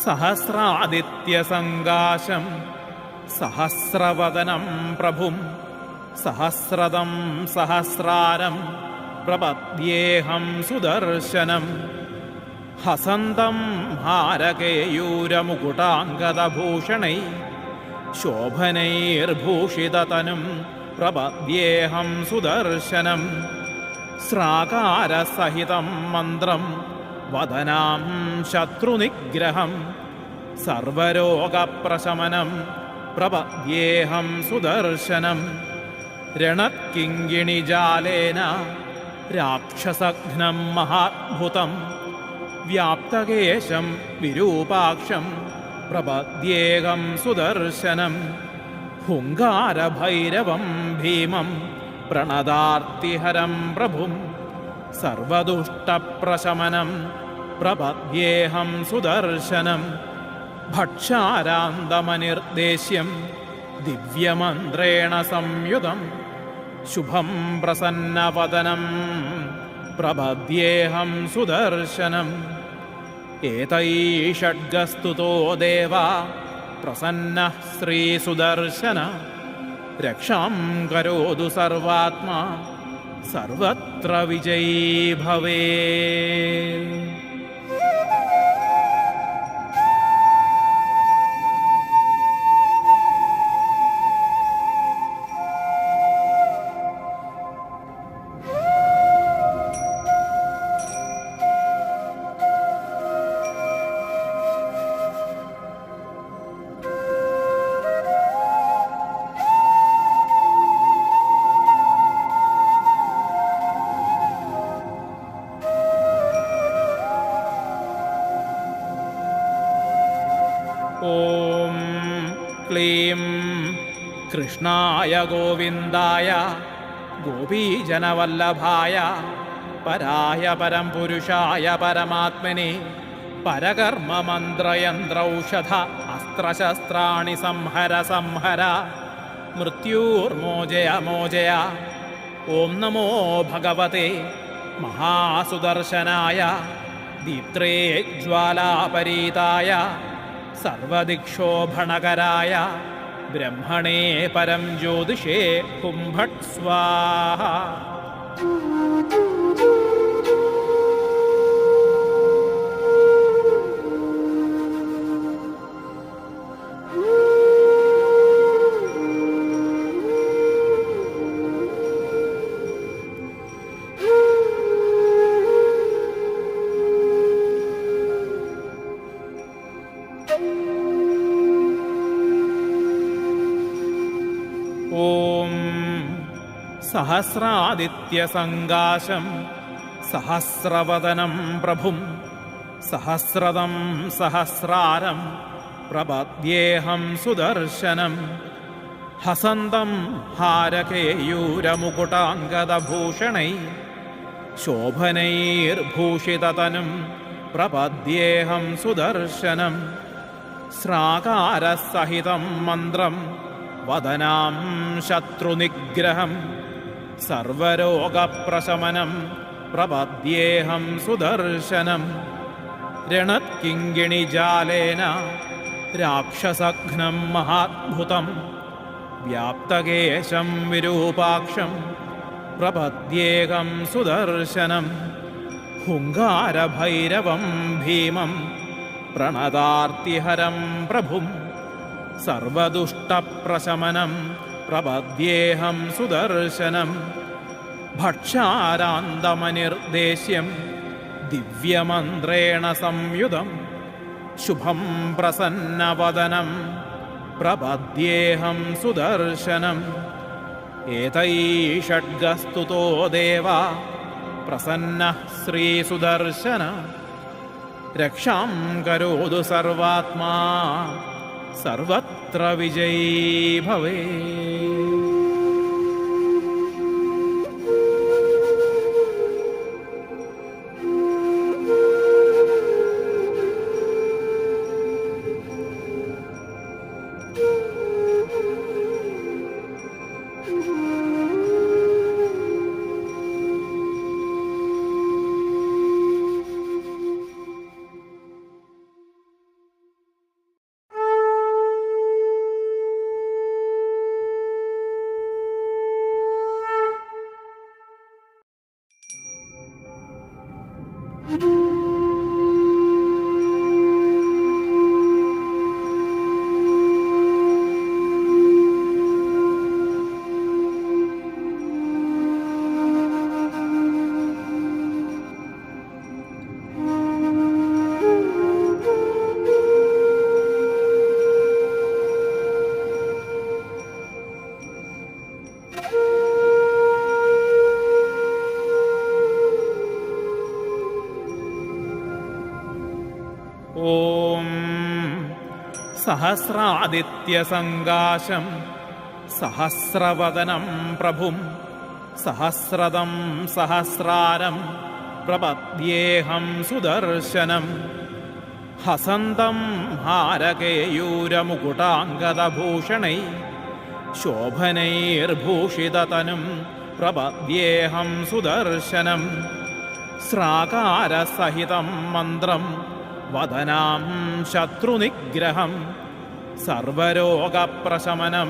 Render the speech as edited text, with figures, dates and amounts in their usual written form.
സഹസ്രാദിത്യസങ്കാശം സഹസ്രവദനം പ്രഭും സഹസ്രദം സഹസ്രാരം പ്രപദ്യേഹം സുദർശനം. ഹസന്തം ഹാരകേയൂരമുകുടാംഗദഭൂഷണൈ ശോഭനൈർഭൂഷിതതനും പ്രപദ്യേഹം സുദർശനം. സ്രാകാരസഹിതം മന്ത്രം വദനാം ശത്രുനിഗ്രഹം സർവരോഗപ്രശമനം പ്രപദ്യേഹം സുദർശനം. രണത്കിങ്കിണിജാലേന രാക്ഷസഘ്നം മഹാത്ഭുതം വ്യാപ്തകേശം വിരൂപാക്ഷം പ്രപദ്യേഹം സുദർശനം. ഹുങ്കാരഭൈരവം ഭീമം പ്രണതാർത്തിഹരം പ്രഭും സർവദുഷ്ടപ്രശമനം പ്രപദ്യേഹം സുദർശനം. ഭക്ഷാരാന്തമനിർദ്ദേശ്യം ദിവ്യമന്ത്രേണ സംയുതം ശുഭം പ്രസന്നവദനം പ്രപദ്യേഹം സുദർശനം. ഏതൈഷഡ്ഗസ്തുതോ ദേവാ പ്രസന്നഃ ശ്രീസുദർശന രക്ഷാം കരോതു സർവാത്മാ സർവത്ര വിജയീ ഭവേത്. ഓം ക്ലീം കൃഷ്ണായ ഗോവിന്ദായ ഗോപീജനവല്ലഭായ പരായ പരംപുരുഷായ പരമാത്മനെ പരകർമ്മമന്ത്രയന്ത്രൗഷധ അസ്ത്രശസ്ത്രാണി സംഹര സംഹര മൃത്യുർമോചയ മോചയ. ഓം നമോ ഭഗവതേ മഹാസുദർശനായ ദീപ്ത്രേ ജ്വാലാപരീതായ സർവദിക്ഷോഭണകരായ ബ്രഹ്മണേ പരം ജ്യോതിഷേ കുംഭട് സ്വാഹ. ഓം സഹസ്രാദിത്യസങ്കാശം സഹസ്രവദനം പ്രഭും സഹസ്രദം സഹസ്രാരം പ്രപദ്യേഹം സുദർശനം. ഹസന്തം ഹാരകേയൂരമുകുടാംഗദഭൂഷണൈ ശോഭനൈർഭൂഷിതതനും പ്രപദ്യേഹം സുദർശനം. സ്രാകാരസഹിതം മന്ത്രം വദനാം ശത്രുനിഗ്രഹം സർവരോഗപ്രശമനം പ്രപദ്യേഹം സുദർശനം. രണത്കിങ്കിണിജാലേന രാക്ഷസഘ്നം മഹാത്ഭുതം വ്യാപ്തകേശം വിരൂപാക്ഷം പ്രപദ്യേഹം സുദർശനം. ഹുങ്കാരഭൈരവം ഭീമം പ്രണതാർത്തിഹരം പ്രഭും സർവദുഷ്ടപ്രശമനം പ്രപദ്യേഹം സുദർശനം. ഭക്ഷാരാന്തമനിർദ്ദേശ്യം ദിവ്യമന്ത്രേണ സംയുതം ശുഭം പ്രസന്നവദനം പ്രപദ്യേഹം സുദർശനം. ഏതൈഷഡ്ഗസ്തുതോ ദേവാ പ്രസന്നഃ ശ്രീസുദർശന രക്ഷാം കരോതു സർവാത്മാ സർവത്ര വിജയീ ഭവേത്. ഓം സഹസ്രാദിത്യസങ്കാശം സഹസ്രവദനം പ്രഭും സഹസ്രദം സഹസ്രാരം പ്രപദ്യേഹം സുദർശനം ഹസന്തം ഹാരകേയൂരമുകുടാംഗദഭൂഷണൈ ശോഭനൈർഭൂഷിതതനും പ്രപദ്യേഹം സുദർശനം സ്രാകാരസഹിതം മന്ത്രം വദനാം ശത്രുനിഗ്രഹം സർവരോഗപ്രശമനം